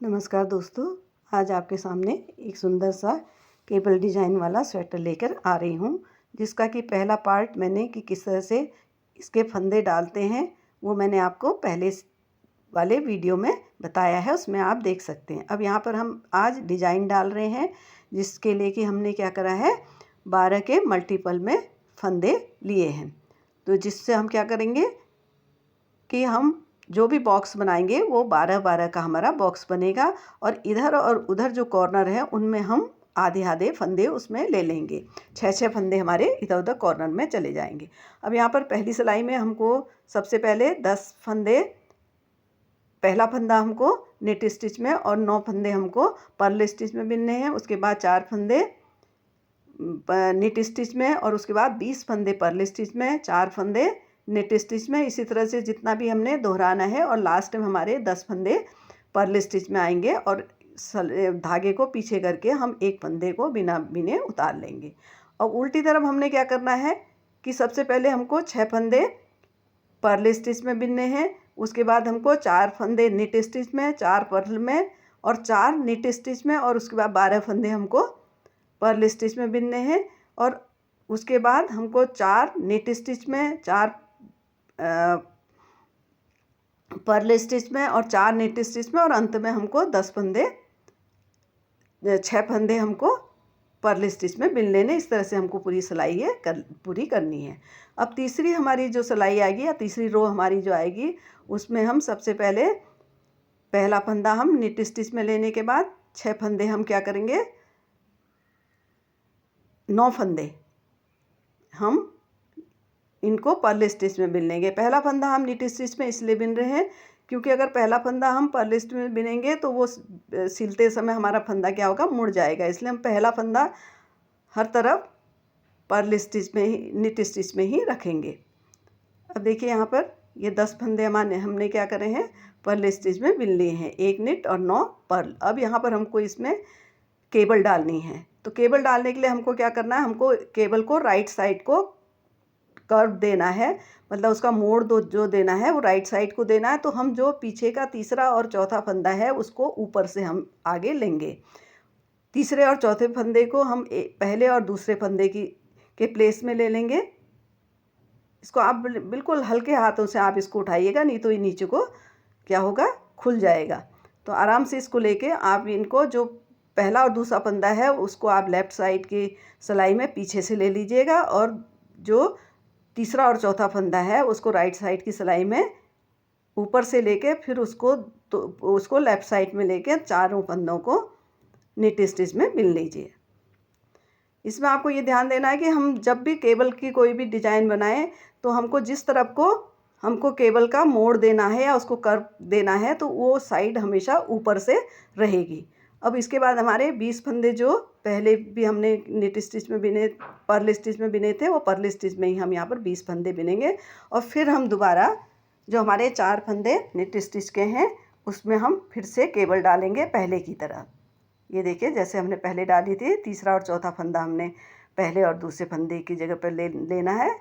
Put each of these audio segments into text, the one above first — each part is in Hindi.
नमस्कार दोस्तों, आज आपके सामने एक सुंदर सा केबल डिजाइन वाला स्वेटर लेकर आ रही हूँ, जिसका कि पहला पार्ट मैंने कि किस तरह से इसके फंदे डालते हैं वो मैंने आपको पहले वाले वीडियो में बताया है, उसमें आप देख सकते हैं। अब यहाँ पर हम आज डिजाइन डाल रहे हैं, जिसके लिए कि हमने क्या करा है 12 के मल्टीपल में फंदे लिए हैं। तो जिससे हम क्या करेंगे कि हम जो भी बॉक्स बनाएंगे वो 12-12 का हमारा बॉक्स बनेगा और इधर और उधर जो कॉर्नर है उनमें हम आधे आधे फंदे उसमें ले लेंगे। 6-6 फंदे हमारे इधर उधर कॉर्नर में चले जाएंगे। अब यहाँ पर पहली सिलाई में हमको सबसे पहले 10 फंदे, पहला फंदा हमको नेट स्टिच में और 9 फंदे हमको पर्ल स्टिच में बिनने हैं। उसके बाद 4 फंदे नेट स्टिच में और उसके बाद 20 फंदे पर्ल स्टिच में, 4 फंदे नेट स्टिच में। इसी तरह से जितना भी हमने दोहराना है और लास्ट में हमारे 10 फंदे पर्ल स्टिच में आएंगे और धागे को पीछे करके हम एक फंदे को बिना बिने उतार लेंगे। और उल्टी तरफ हमने क्या करना है कि सबसे पहले हमको 6 फंदे पर्ल स्टिच में बिनने हैं। उसके बाद हमको 4 फंदे नेट स्टिच में, 4 पर्ल में और 4 नेट स्टिच में और उसके बाद 12 फंदे हमको पर्ल स्टिच में बिनने हैं। और उसके बाद हमको 4 नेट स्टिच में, 4 पर्ल स्टिच में और 4 नेट स्टिच में और अंत में हमको 10 फंदे 6 फंदे हमको पर्ल स्टिच में बिन लेने। इस तरह से हमको पूरी सिलाई ये पूरी करनी है। अब तीसरी हमारी जो सिलाई आएगी या तीसरी रो हमारी जो आएगी उसमें हम सबसे पहले पहला फंदा हम नेट स्टिच में लेने के बाद 6 फंदे हम क्या करेंगे 9 फंदे हम इनको पर्ल स्टिच में बिन लेंगे। पहला फंदा हम नेट स्टिच में इसलिए बिन रहे हैं क्योंकि अगर पहला फंदा हम पर्ल स्टिच में बिनेंगे तो वो सिलते समय हमारा फंदा क्या होगा मुड़ जाएगा, इसलिए हम पहला फंदा हर तरफ पर्ल स्टिच में ही नेट स्टिच में ही रखेंगे। अब देखिए यहाँ पर ये 10 फंदे हमने क्या करे हैं पर्ल स्टिच में बिन लिए हैं, 1 नेट और 9 पर्ल। अब यहाँ पर हमको इसमें केबल डालनी है, तो केबल डालने के लिए हमको क्या करना है, हमको केबल को राइट साइड को कर्व देना है, मतलब उसका मोड़ जो देना है वो राइट साइड को देना है। तो हम जो पीछे का तीसरा और चौथा फंदा है उसको ऊपर से हम आगे लेंगे। तीसरे और चौथे फंदे को हम पहले और दूसरे फंदे के प्लेस में ले लेंगे। इसको आप बिल्कुल हल्के हाथों से आप इसको उठाइएगा, नहीं तो ये नीचे को क्या होगा खुल जाएगा। तो आराम से इसको लेके आप इनको जो पहला और दूसरा फंदा है उसको आप लेफ़्ट साइड की सिलाई में पीछे से ले लीजिएगा और जो तीसरा और चौथा फंदा है उसको राइट साइड की सिलाई में ऊपर से लेके फिर उसको लेफ़्ट साइड में लेके चारों फंदों को नेट स्टिच में बिन लीजिए। इसमें आपको ये ध्यान देना है कि हम जब भी केबल की कोई भी डिज़ाइन बनाएं तो हमको जिस तरफ को हमको केबल का मोड़ देना है या उसको कर्व देना है तो वो साइड हमेशा ऊपर से रहेगी। अब इसके बाद हमारे 20 फंदे जो पहले भी हमने नेट स्टिच में बिने पर्ल स्टिच में बिने थे वो पर्ल स्टिच में ही हम यहाँ पर 20 फंदे बिनेंगे। और फिर हम दोबारा जो हमारे 4 फंदे नेट स्टिच के हैं उसमें हम फिर से केबल डालेंगे पहले की तरह। ये देखिए जैसे हमने पहले डाली थी, तीसरा और चौथा फंदा हमने पहले और दूसरे फंदे की जगह पर लेना है।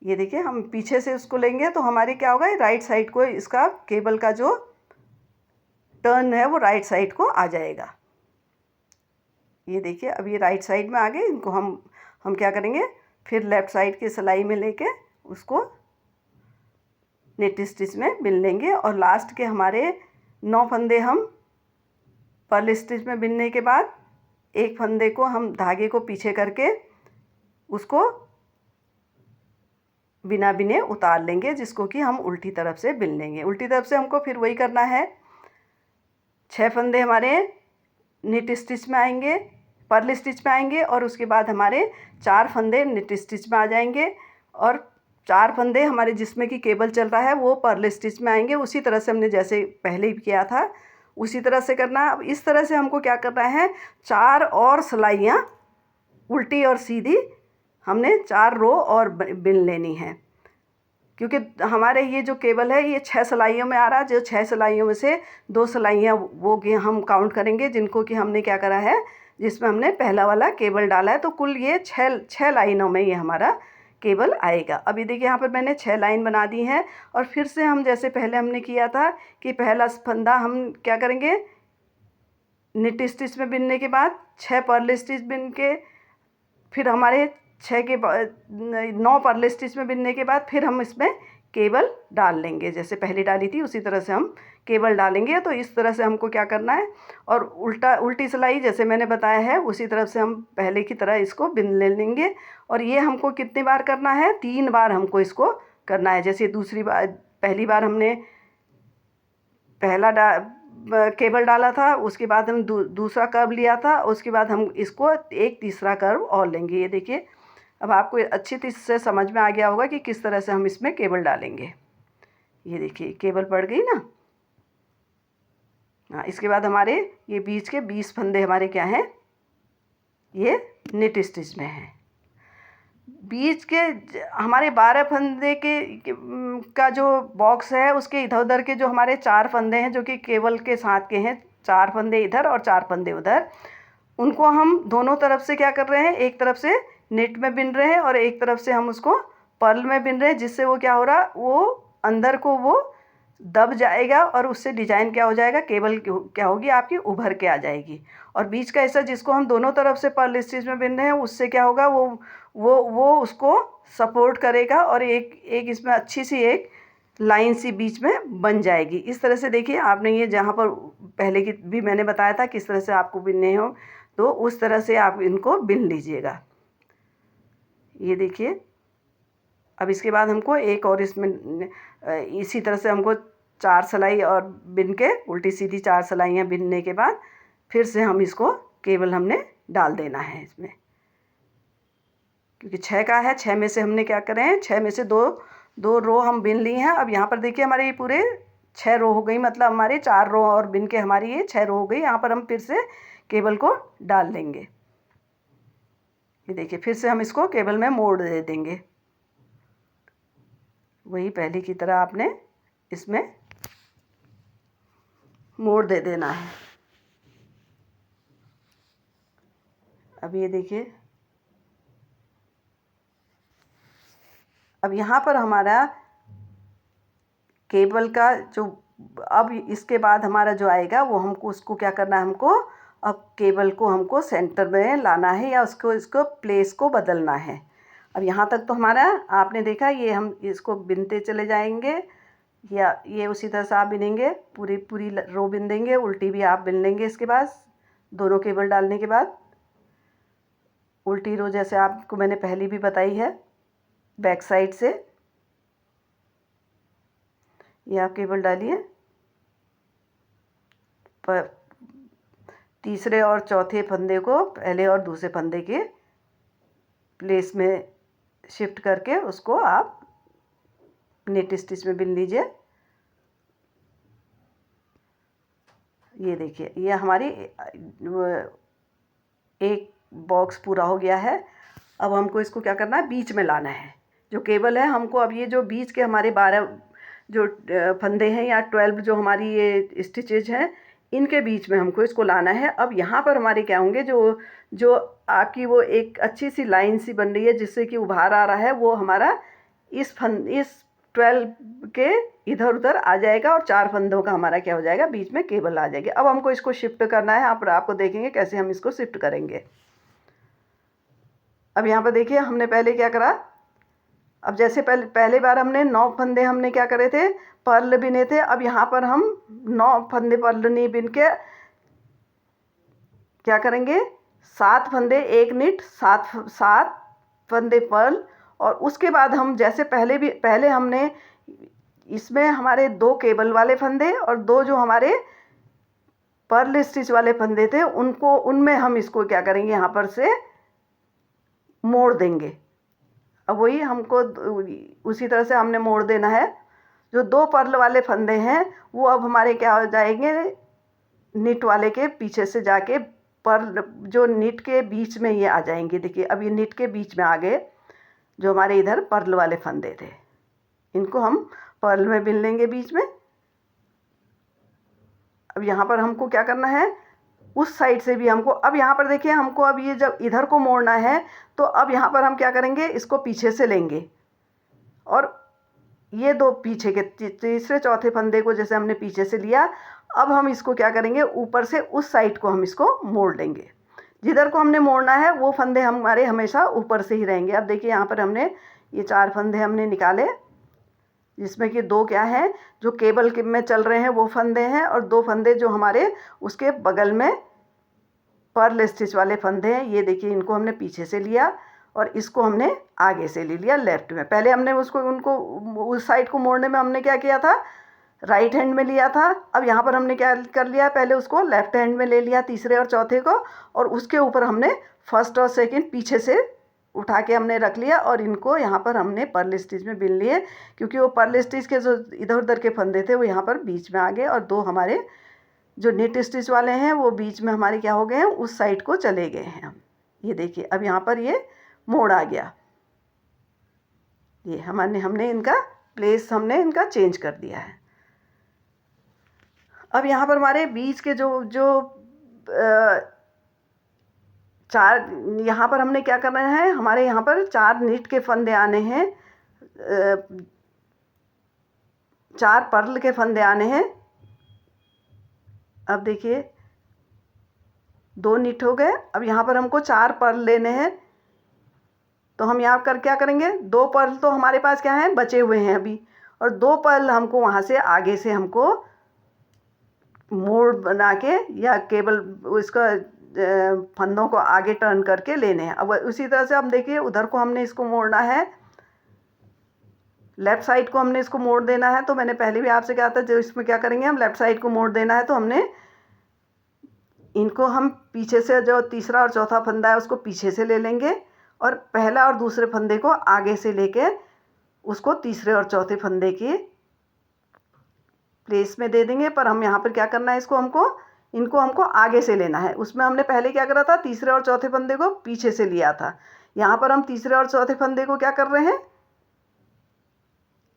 ये देखिए हम पीछे से उसको लेंगे तो हमारी क्या होगा, राइट साइड को इसका केबल का जो टर्न है वो राइट साइड को आ जाएगा। ये देखिए अब ये राइट साइड में आ गए। इनको हम क्या करेंगे फिर लेफ़्ट साइड की सिलाई में लेके उसको नेट स्टिच में बिन लेंगे। और लास्ट के हमारे 9 फंदे हम पर्ल स्टिच में बिनने के बाद एक फंदे को हम धागे को पीछे करके उसको बिना बिने उतार लेंगे, जिसको कि हम उल्टी तरफ से बिन लेंगे। उल्टी तरफ से हमको फिर वही करना है, 6 फंदे हमारे नेट स्टिच में आएंगे, पर्ल स्टिच में आएंगे और उसके बाद हमारे 4 फंदे नेट स्टिच में आ जाएंगे और 4 फंदे हमारे जिसमें कि केबल चल रहा है वो पर्ल स्टिच में आएंगे। उसी तरह से हमने जैसे पहले ही किया था उसी तरह से करना है। अब इस तरह से हमको क्या करना है, 4 और सिलाइयाँ उल्टी और सीधी हमने 4 रो और बिन लेनी है, क्योंकि हमारे ये जो केबल है ये 6 सिलाइयों में आ रहा है। जो 6 सिलाइयों में से 2 सिलाइयाँ वो हम काउंट करेंगे जिनको कि हमने क्या करा है, जिसमें हमने पहला वाला केबल डाला है। तो कुल ये 6 लाइनों में ये हमारा केबल आएगा। अब ये देखिए यहाँ पर मैंने 6 लाइन बना दी हैं और फिर से हम जैसे पहले हमने किया था कि पहला फंदा हम क्या करेंगे, निट स्टिच में बिनने के बाद 6 पर्ल स्टिच बिन के, फिर हमारे 6 के 9 पर्ल स्टिच में बिनने के बाद फिर हम इसमें केबल डाल लेंगे। जैसे पहले डाली थी उसी तरह से हम केबल डालेंगे। तो इस तरह से हमको क्या करना है, और उल्टी सिलाई जैसे मैंने बताया है उसी तरह से हम पहले की तरह इसको बिन ले लेंगे। और ये हमको कितनी बार करना है, 3 बार हमको इसको करना है। जैसे दूसरी बार, पहली बार हमने केबल डाला था, उसके बाद हम दूसरा कर्व लिया था, उसके बाद हम इसको एक तीसरा कर्व और लेंगे। ये देखिए अब आपको अच्छी तरह से समझ में आ गया होगा कि किस तरह से हम इसमें केबल डालेंगे। ये देखिए केबल पड़ गई ना। हाँ, इसके बाद हमारे ये बीच के 20 फंदे हमारे क्या हैं, ये निट स्टिच में हैं। बीच के हमारे 12 फंदे का जो बॉक्स है उसके इधर उधर के जो हमारे 4 फंदे हैं जो कि केबल के साथ के हैं, 4 फंदे इधर और 4 फंदे उधर, उनको हम दोनों तरफ से क्या कर रहे हैं, एक तरफ से नेट में बिन रहे हैं और एक तरफ से हम उसको पर्ल में बिन रहे हैं, जिससे वो क्या हो रहा, वो अंदर को वो दब जाएगा और उससे डिजाइन क्या हो जाएगा, केबल क्या होगी आपकी उभर के आ जाएगी। और बीच का हिस्सा जिसको हम दोनों तरफ से पर्ल स्टिच में बिन रहे हैं उससे क्या होगा, वो उसको सपोर्ट करेगा और एक इसमें अच्छी सी एक लाइन सी बीच में बन जाएगी। इस तरह से देखिए आपने ये जहाँ पर पहले की भी मैंने बताया था किस तरह से आपको बिनने हो, तो उस तरह से आप इनको बिन लीजिएगा। ये देखिए अब इसके बाद हमको एक और इसमें इसी तरह से हमको 4 सिलाई और बिन के उल्टी सीधी 4 सिलाइयाँ बिनने के बाद फिर से हम इसको केबल हमने डाल देना है इसमें, क्योंकि 6 का है। 6 में से हमने क्या करें हैं, 6 में से दो रो हम बिन ली हैं। अब यहाँ पर देखिए हमारे ये पूरे 6 रो हो गई, मतलब हमारे 4 रो और बिन के हमारी ये 6 रो हो गई। यहाँ पर हम फिर से केबल को डाल देंगे। ये देखिए फिर से हम इसको केबल में मोड़ दे देंगे, वही पहले की तरह आपने इसमें मोड़ दे देना है। अब ये देखिए अब यहाँ पर हमारा केबल का जो, अब इसके बाद हमारा जो आएगा वो हमको उसको क्या करना है, हमको अब केबल को हमको सेंटर में लाना है या इसको प्लेस को बदलना है। अब यहाँ तक तो हमारा आपने देखा, ये हम इसको बिनते चले जाएंगे या ये उसी तरह से आप बिनेंगे, पूरी रो बिन देंगे, उल्टी भी आप बिन लेंगे। इसके बाद दोनों केबल डालने के बाद उल्टी रो जैसे आपको मैंने पहले भी बताई है बैक साइड से, ये आप केबल डालिए, पर तीसरे और चौथे फंदे को पहले और दूसरे फंदे के प्लेस में शिफ्ट करके उसको आप नेट स्टिच में बिन लीजिए। ये देखिए ये हमारी एक बॉक्स पूरा हो गया है। अब हमको इसको क्या करना है, बीच में लाना है जो केबल है हमको। अब ये जो बीच के हमारे 12 जो फंदे हैं या 12 जो हमारी ये स्टिचेज हैं, इनके बीच में हमको इसको लाना है। अब यहाँ पर हमारे क्या होंगे, जो आपकी वो एक अच्छी सी लाइन सी बन रही है जिससे कि उभार आ रहा है, वो हमारा इस 12 के इधर उधर आ जाएगा और 4 फंदों का हमारा क्या हो जाएगा, बीच में केबल आ जाएगी। अब हमको इसको शिफ्ट करना है, आपको देखेंगे कैसे हम इसको शिफ्ट करेंगे। अब यहाँ पर देखिए हमने पहले क्या करा, अब जैसे पहले बार हमने 9 फंदे हमने क्या करे थे, पर्ल बिने थे। अब यहाँ पर हम 9 फंदे पर्ल नहीं बिन के क्या करेंगे, 7 फंदे एक निट, 7 फंदे पर्ल, और उसके बाद हम जैसे पहले हमने इसमें हमारे 2 केबल वाले फंदे और 2 जो हमारे पर्ल स्टिच वाले फंदे थे उनमें हम इसको क्या करेंगे, यहाँ पर से मोड़ देंगे। अब वही हमको उसी तरह से हमने मोड़ देना है। जो 2 पर्ल वाले फंदे हैं वो अब हमारे क्या हो जाएंगे, निट वाले के पीछे से जाके पर्ल जो निट के बीच में ये आ जाएंगे। देखिए अब ये निट के बीच में आ गए जो हमारे इधर पर्ल वाले फंदे थे, इनको हम पर्ल में बिन लेंगे बीच में। अब यहाँ पर हमको क्या करना है, उस साइड से भी हमको, अब यहाँ पर देखिए हमको अब ये जब इधर को मोड़ना है तो अब यहाँ पर हम क्या करेंगे, इसको पीछे से लेंगे और ये दो पीछे के तीसरे चौथे फंदे को जैसे हमने पीछे से लिया, अब हम इसको क्या करेंगे, ऊपर से उस साइड को हम इसको मोड़ लेंगे। जिधर को हमने मोड़ना है वो फंदे हमारे हमेशा ऊपर से ही रहेंगे। अब देखिए यहाँ पर हमने ये 4 फंदे हमने निकाले, जिसमें कि 2 क्या हैं जो केबल के में चल रहे हैं वो फंदे हैं, और 2 फंदे जो हमारे उसके बगल में पर्ल स्टिच वाले फंदे हैं। ये देखिए इनको हमने पीछे से लिया और इसको हमने आगे से ले लिया लेफ्ट में। पहले हमने उनको उस साइड को मोड़ने में हमने क्या किया था, राइट हैंड में लिया था। अब यहाँ पर हमने क्या कर लिया, पहले उसको लेफ्ट हैंड में ले लिया तीसरे और चौथे को, और उसके ऊपर हमने फर्स्ट और सेकंड पीछे से उठा के हमने रख लिया और इनको यहाँ पर हमने पर्ल स्टिच में बिन लिए, क्योंकि वो पर्ल स्टिच के जो इधर उधर के फंदे थे वो यहाँ पर बीच में आ गए, और 2 हमारे जो नीट स्टिच वाले हैं वो बीच में हमारे क्या हो गए हैं, उस साइड को चले गए हैं हम। ये देखिए अब यहाँ पर ये मोड़ आ गया, ये हमने इनका प्लेस हमने इनका चेंज कर दिया है। अब यहाँ पर हमारे बीच के जो जो 4 यहाँ पर हमने क्या करना है, हमारे यहाँ पर 4 नीट के फंदे आने हैं, 4 पर्ल के फंदे आने हैं। अब देखिए 2 नीट हो गए, अब यहाँ पर हमको 4 पर्ल लेने हैं, तो हम यहाँ कर क्या करेंगे, 2 पर्ल तो हमारे पास क्या है बचे हुए हैं अभी, और 2 पर्ल हमको वहाँ से आगे से हमको मोड़ बना के या केबल उसका फंदों को आगे टर्न करके लेने हैं। अब उसी तरह से हम देखिए उधर को हमने इसको मोड़ना है, लेफ़्ट साइड को हमने इसको मोड़ देना है। तो मैंने पहले भी आपसे कहा था जो इसमें क्या करेंगे, हम लेफ़्ट साइड को मोड़ देना है, तो हमने इनको हम पीछे से जो तीसरा और चौथा फंदा है उसको पीछे से ले लेंगे, और पहला और दूसरे फंदे को आगे से लेके उसको तीसरे और चौथे फंदे की प्लेस में दे देंगे। पर हम यहाँ पर क्या करना है, इनको हमको आगे से लेना है। उसमें हमने पहले क्या करा था, तीसरे और चौथे फंदे को पीछे से लिया था। यहाँ पर हम तीसरे और चौथे फंदे को क्या कर रहे हैं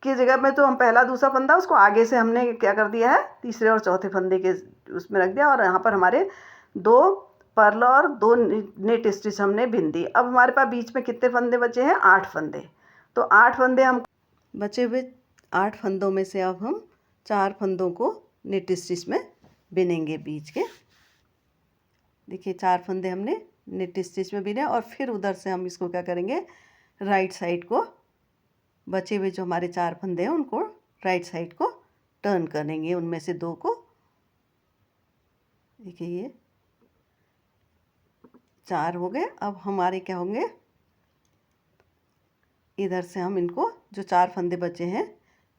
की जगह में, तो हम पहला दूसरा फंदा उसको आगे से हमने क्या कर दिया है, तीसरे और चौथे फंदे के उसमें रख दिया, और यहाँ पर हमारे 2 पर्ल और 2 नेट स्टिच हमने बिन दी। अब हमारे पास बीच में कितने फंदे बचे हैं, 8 फंदे। तो 8 फंदे हम बचे हुए 8 फंदों में से अब हम 4 फंदों को नेट स्टिच में बिनेंगे बीच के। देखिए 4 फंदे हमने नेट स्टिच में बिने, और फिर उधर से हम इसको क्या करेंगे, राइट साइड को बचे हुए जो हमारे 4 फंदे हैं उनको राइट साइड को टर्न करेंगे, उनमें से 2 को। देखिए ये 4 हो गए। अब हमारे क्या होंगे, इधर से हम इनको जो 4 फंदे बचे हैं,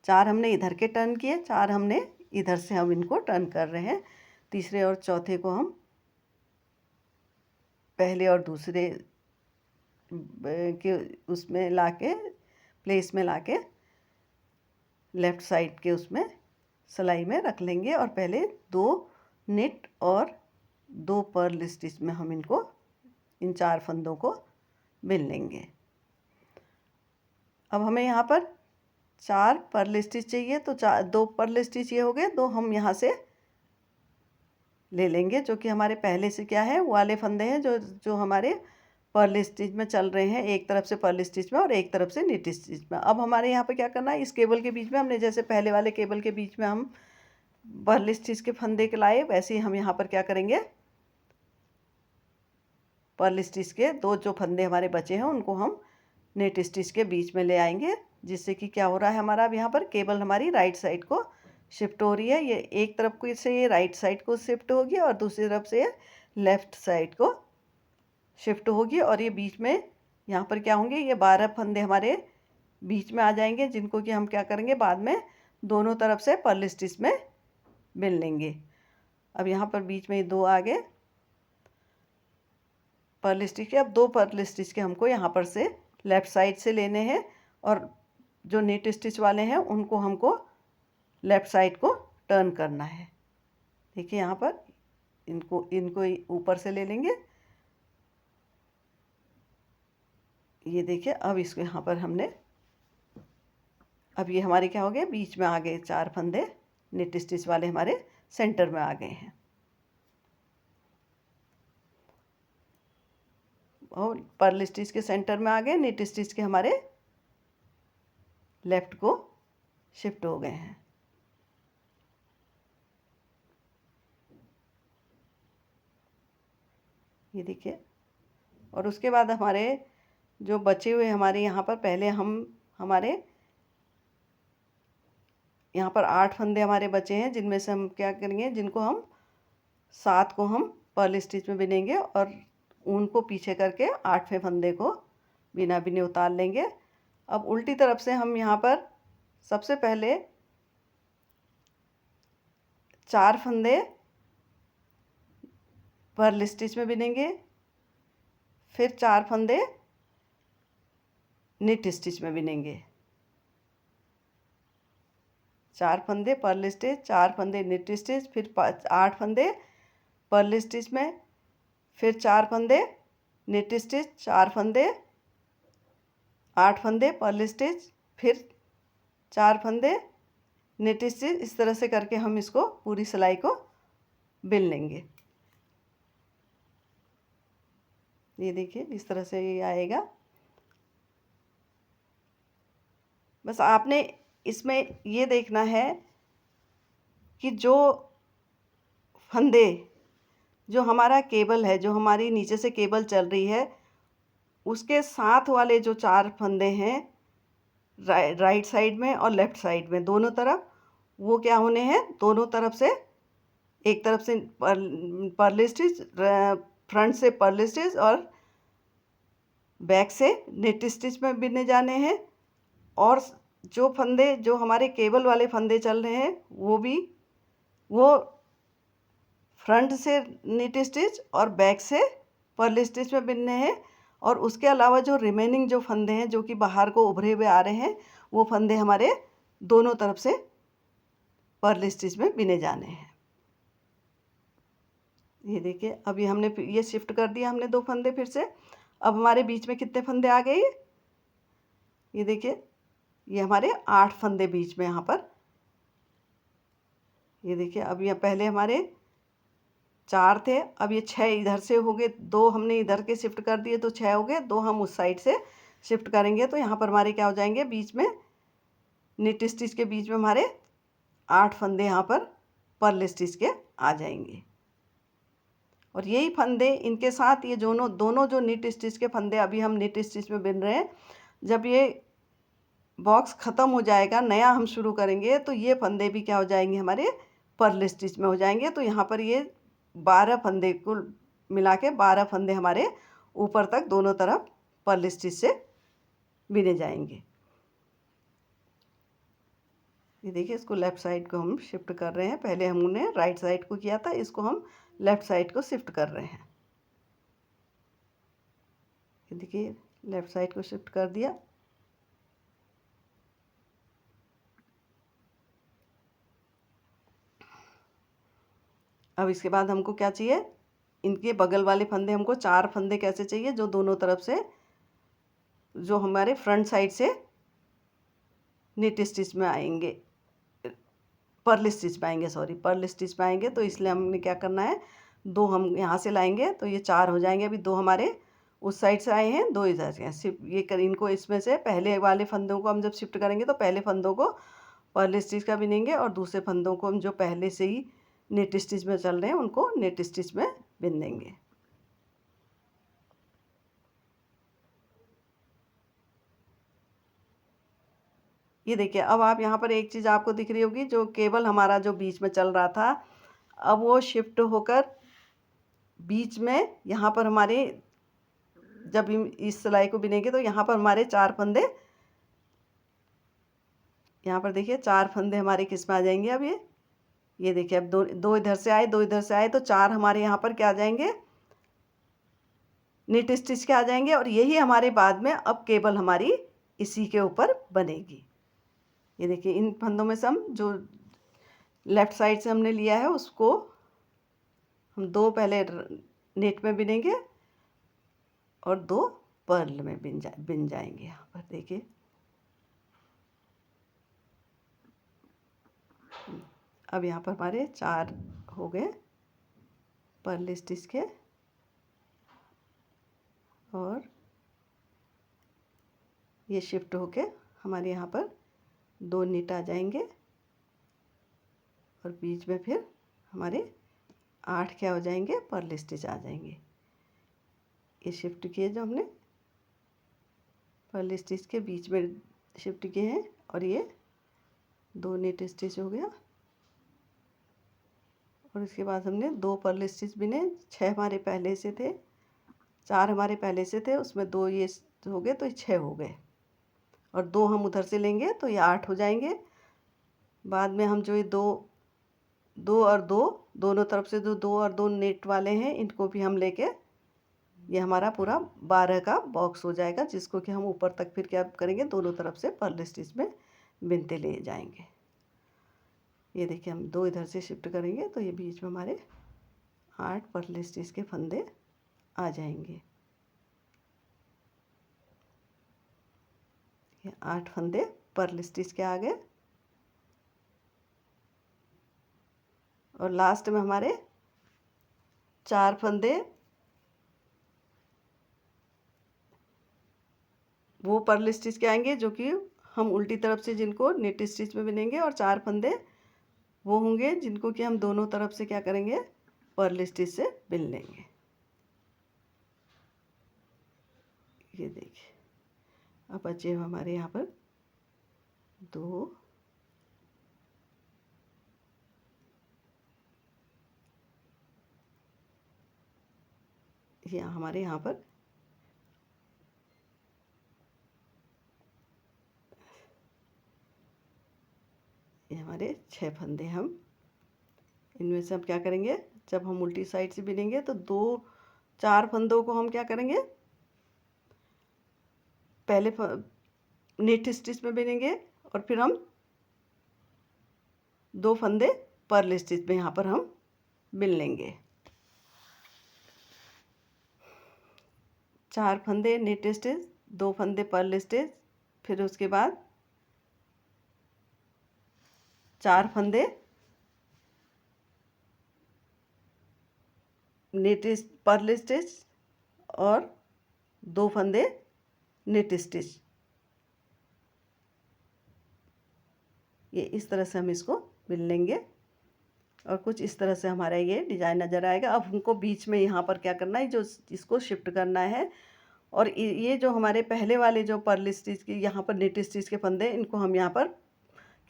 4 हमने इधर के टर्न किए, 4 हमने इधर से हम इनको टर्न कर रहे हैं। तीसरे और चौथे को हम पहले और दूसरे के उसमें लाके प्लेस में लाके लेफ़्ट साइड के उसमें सिलाई में रख लेंगे, और पहले 2 नेट और 2 पर्ल स्टिच में हम इनको इन 4 फंदों को बिन लेंगे। अब हमें यहाँ पर 4 पर्ल स्टिच चाहिए, तो 2 पर्ल स्टिच ये हो गए, 2 हम यहाँ से ले लेंगे, जो कि हमारे पहले से क्या है वो वाले फंदे हैं जो हमारे पर्ल स्टिच में चल रहे हैं, एक तरफ से पर्ल स्टिच में और एक तरफ से नीट स्टिच में। अब हमारे यहाँ पे क्या करना है, इस केबल के बीच में हमने जैसे पहले वाले केबल के बीच में हम पर्ल स्टिच के फंदे के लाए, वैसे ही हम यहाँ पर क्या करेंगे, पर्ल स्टिच के 2 जो फंदे हमारे बचे हैं उनको हम नेट स्टिच के बीच में ले आएंगे, जिससे कि क्या हो रहा है, हमारा अब यहाँ पर केबल हमारी राइट साइड को शिफ्ट हो रही है। ये एक तरफ को से ये राइट साइड को शिफ्ट होगी और दूसरी तरफ से लेफ़्ट साइड को शिफ्ट होगी, और ये बीच में यहाँ पर क्या होंगे, ये 12 फंदे हमारे बीच में आ जाएंगे, जिनको कि हम क्या करेंगे, बाद में दोनों तरफ से पर्ल स्टिच में बिन लेंगे। अब यहाँ पर बीच में 2 आ गए पर्ल स्टिच के। अब 2 पर्ल स्टिच के हमको यहाँ पर से लेफ़्ट साइड से लेने हैं, और जो नेट स्टिच वाले हैं उनको हमको लेफ़्ट साइड को टर्न करना है। देखिए यहाँ पर इनको ऊपर से ले लेंगे। ये देखिए अब इसको यहाँ पर हमने, अब ये हमारे क्या हो गए, बीच में आ गए 4 फंदे नेट स्टिच वाले हमारे सेंटर में आ गए हैं। और पर्ल स्टिच के सेंटर में आ गए, नीट स्टिच के हमारे लेफ्ट को शिफ्ट हो गए हैं। ये देखिए। और उसके बाद हमारे जो बचे हुए हमारे यहाँ पर पहले हमारे यहाँ पर 8 फंदे हमारे बचे हैं, जिनमें से हम क्या करेंगे, जिनको हम 7 को हम पर्ल स्टिच में बिनेंगे और ऊन को पीछे करके 8वें फंदे को बिना बिने उतार लेंगे। अब उल्टी तरफ से हम यहाँ पर सबसे पहले 4 फंदे पर्ल स्टिच में बिनेंगे, फिर 4 फंदे निट स्टिच में बिनेंगे। 4 फंदे पर्ल स्टिच, 4 फंदे निट स्टिच, फिर 8 फंदे पर्ल स्टिच में, फिर 4 फंदे निट स्टिच, 4 फंदे 8 फंदे पर्ल स्टिच, फिर 4 फंदे निट स्टिच। इस तरह से करके हम इसको पूरी सिलाई को बिन लेंगे। ये देखिए, इस तरह से ये आएगा। बस आपने इसमें ये देखना है कि जो फंदे, जो हमारा केबल है, जो हमारी नीचे से केबल चल रही है, उसके साथ वाले जो 4 फंदे हैं राइट साइड में और लेफ़्ट साइड में दोनों तरफ, वो क्या होने हैं, दोनों तरफ से, एक तरफ से पर्ल स्टिच, फ्रंट से पर्ल स्टिच और बैक से नेट स्टिच में बिने जाने हैं। और जो फंदे, जो हमारे केबल वाले फंदे चल रहे हैं, वो फ्रंट से नेट स्टिच और बैक से पर्ल स्टिच में बिनने हैं। और उसके अलावा जो रिमेनिंग जो फंदे हैं, जो कि बाहर को उभरे हुए आ रहे हैं, वो फंदे हमारे दोनों तरफ से पर्ल स्टिच में बिने जाने हैं। ये देखिए, अभी हमने ये शिफ्ट कर दिया हमने 2 फंदे फिर से। अब हमारे बीच में कितने फंदे आ गए, ये देखिए, ये हमारे 8 फंदे बीच में यहाँ पर। ये देखिए, अब यहाँ पहले हमारे 4 थे, अब ये 6 इधर से हो गए, 2 हमने इधर के शिफ्ट कर दिए तो 6 हो गए, 2 हम उस साइड से शिफ्ट करेंगे तो यहाँ पर हमारे क्या हो जाएंगे, बीच में निट स्टिच के बीच में हमारे 8 फंदे यहाँ पर पर्ल स्टिच के आ जाएंगे। और यही फंदे, इनके साथ ये दोनों जो निट स्टिच के फंदे अभी हम निट स्टिच में बिन रहे हैं, जब ये बॉक्स ख़त्म हो जाएगा, नया हम शुरू करेंगे, तो ये फंदे भी क्या हो जाएंगे, हमारे पर्ल स्टिच में हो जाएंगे। तो यहाँ पर ये 12 फंदे, कुल मिला के 12 फंदे हमारे ऊपर तक दोनों तरफ पर्ल स्टिच से बिने जाएंगे। ये देखिए, इसको लेफ़्ट साइड को हम शिफ्ट कर रहे हैं। पहले हमने राइट साइड को किया था, इसको हम लेफ़्ट साइड को शिफ्ट कर रहे हैं। ये देखिए, लेफ़्ट साइड को शिफ्ट कर दिया। अब इसके बाद हमको क्या चाहिए, इनके बगल वाले फंदे, हमको 4 फंदे कैसे चाहिए, जो दोनों तरफ से, जो हमारे फ्रंट साइड से निट स्टिच में आएंगे, पर्ल स्टिच में आएंगे, सॉरी, पर्ल स्टिच में आएंगे। तो इसलिए हमने क्या करना है, 2 हम यहाँ से लाएंगे तो ये 4 हो जाएंगे। अभी 2 हमारे उस साइड से आए हैं, 2 इधर से शिफ्ट, इनको इसमें से पहले वाले फंदों को हम जब शिफ्ट करेंगे तो पहले फंदों को पर्ल स्टिच का बिनेंगे और दूसरे फंदों को हम जो पहले से ही नेट स्टिच में चल रहे हैं उनको नेट स्टिच में बिन देंगे। ये देखिए, अब आप यहाँ पर एक चीज़ आपको दिख रही होगी, जो केबल हमारा जो बीच में चल रहा था, अब वो शिफ्ट होकर बीच में यहाँ पर हमारे, जब इस सिलाई को बिनेंगे तो यहाँ पर हमारे 4 फंदे, यहाँ पर देखिए 4 फंदे हमारे किस में आ जाएंगे। अब ये देखिए, अब दो इधर से आए, 2 इधर से आए, तो 4 हमारे यहाँ पर क्या आ जाएंगे, निट स्टिच के आ जाएंगे। और यही हमारे बाद में अब केबल हमारी इसी के ऊपर बनेगी। ये देखिए, इन फंदों में से हम जो लेफ़्ट साइड से हमने लिया है, उसको हम 2 पहले नेट में बिनेंगे और 2 पर्ल में बिन जाएंगे। यहाँ पर देखिए, अब यहाँ पर हमारे 4 हो गए पर्ल स्टिच के। और ये शिफ्ट होके हमारे यहाँ पर 2 निट आ जाएंगे और बीच में फिर हमारे 8 क्या हो जाएंगे, पर्ल स्टिच आ जाएंगे। ये शिफ्ट किए जो हमने पर्ल स्टिच के बीच में शिफ्ट किए हैं और ये 2 निट स्टिच हो गया। और उसके बाद हमने 2 पर्ल स्टिच बिने। 6 हमारे पहले से थे, 4 हमारे पहले से थे, उसमें 2 ये हो गए तो 6 हो गए और 2 हम उधर से लेंगे तो ये 8 हो जाएंगे। बाद में हम जो ये 2 और 2 दोनों तरफ से जो 2 और 2 नेट वाले हैं इनको भी हम लेके ये हमारा पूरा 12 का बॉक्स हो जाएगा, जिसको कि हम ऊपर तक फिर क्या करेंगे, दोनों तरफ से पर्ल स्टिच में बिनते ले जाएंगे। ये देखिए हम 2 इधर से शिफ्ट करेंगे तो ये बीच में हमारे 8 पर्ल स्टिच के फंदे आ जाएंगे। ये 8 फंदे पर्ल स्टिच के आ गए और लास्ट में हमारे 4 फंदे वो पर्ल स्टिच के आएंगे जो कि हम उल्टी तरफ से जिनको नेट स्टिच में बिनेंगे, और 4 फंदे वो होंगे जिनको कि हम दोनों तरफ से क्या करेंगे, पर्ल स्टिच से बिन लेंगे। ये देखिए अब बचे हमारे यहाँ पर 2 ये हमारे यहाँ पर ये हमारे 6 फंदे हम इनमें से अब क्या करेंगे, जब हम उल्टी साइड से बिनेंगे तो 4 फंदों को हम क्या करेंगे, पहले नेट स्टिच में बिनेंगे और फिर हम 2 फंदे पर्ल स्टिच में यहाँ पर हम बिन लेंगे। 4 फंदे नेट स्टिच, 2 फंदे पर्ल स्टिच, फिर उसके बाद 4 फंदे नेट पर्ल स्टिच और 2 फंदे नेट स्टिच। ये इस तरह से हम इसको बिन लेंगे और कुछ इस तरह से हमारा ये डिज़ाइन नज़र आएगा। अब हमको बीच में यहाँ पर क्या करना है, जो इसको शिफ्ट करना है और ये जो हमारे पहले वाले जो पर्ल स्टिच की यहाँ पर नेट स्टिच के फंदे, इनको हम यहाँ पर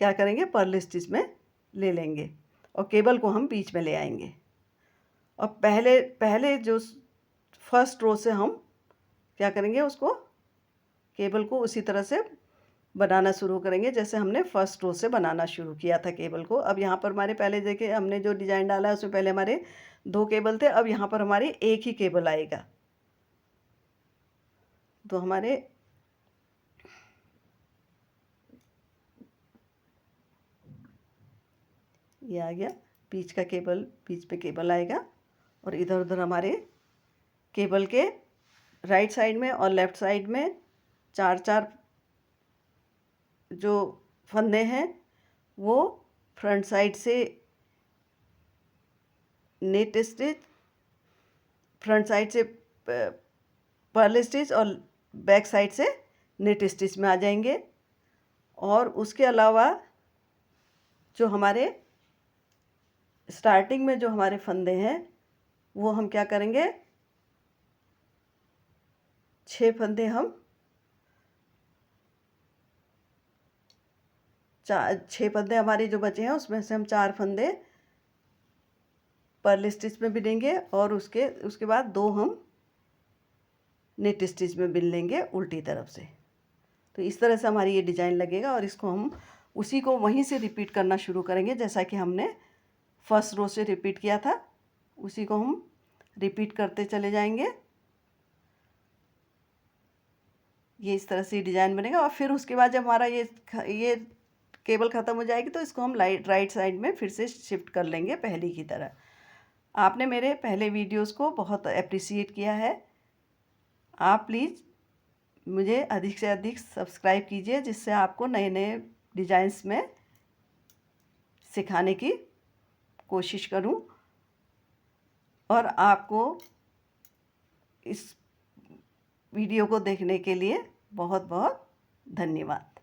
क्या करेंगे, पर्ल स्टिच में ले लेंगे और केबल को हम बीच में ले आएंगे। और पहले जो फर्स्ट रो से हम क्या करेंगे, उसको केबल को उसी तरह से बनाना शुरू करेंगे जैसे हमने फर्स्ट रो से बनाना शुरू किया था केबल को। अब यहाँ पर हमारे पहले देखिए हमने जो डिज़ाइन डाला है उसमें पहले हमारे 2 केबल थे, अब यहाँ पर हमारी एक ही केबल आएगा। तो हमारे ये आ गया बीच का केबल, बीच पे केबल आएगा और इधर उधर हमारे केबल के राइट साइड में और लेफ़्ट साइड में 4 जो फंदे हैं वो फ्रंट साइड से नेट स्टिच, फ्रंट साइड से पर्ल स्टिच और बैक साइड से नेट स्टिच में आ जाएंगे। और उसके अलावा जो हमारे स्टार्टिंग में जो हमारे फंदे हैं वो हम क्या करेंगे, 6 फंदे हम 6 फंदे हमारे जो बचे हैं उसमें से हम 4 फंदे पर्ल स्टिच में बिनेंगे और उसके बाद 2 हम नेट स्टिच में बिन लेंगे उल्टी तरफ से। तो इस तरह से हमारी ये डिज़ाइन लगेगा और इसको हम उसी को वहीं से रिपीट करना शुरू करेंगे जैसा कि हमने फर्स्ट रो से रिपीट किया था, उसी को हम रिपीट करते चले जाएंगे। ये इस तरह से डिज़ाइन बनेगा और फिर उसके बाद जब हमारा ये केबल ख़त्म हो जाएगी तो इसको हम राइट साइड में फिर से शिफ्ट कर लेंगे पहले की तरह। आपने मेरे पहले वीडियोस को बहुत अप्रिशिएट किया है। आप प्लीज़ मुझे अधिक से अधिक सब्सक्राइब कीजिए जिससे आपको नए नए डिज़ाइंस में सिखाने की कोशिश करूं और आपको इस वीडियो को देखने के लिए बहुत बहुत धन्यवाद।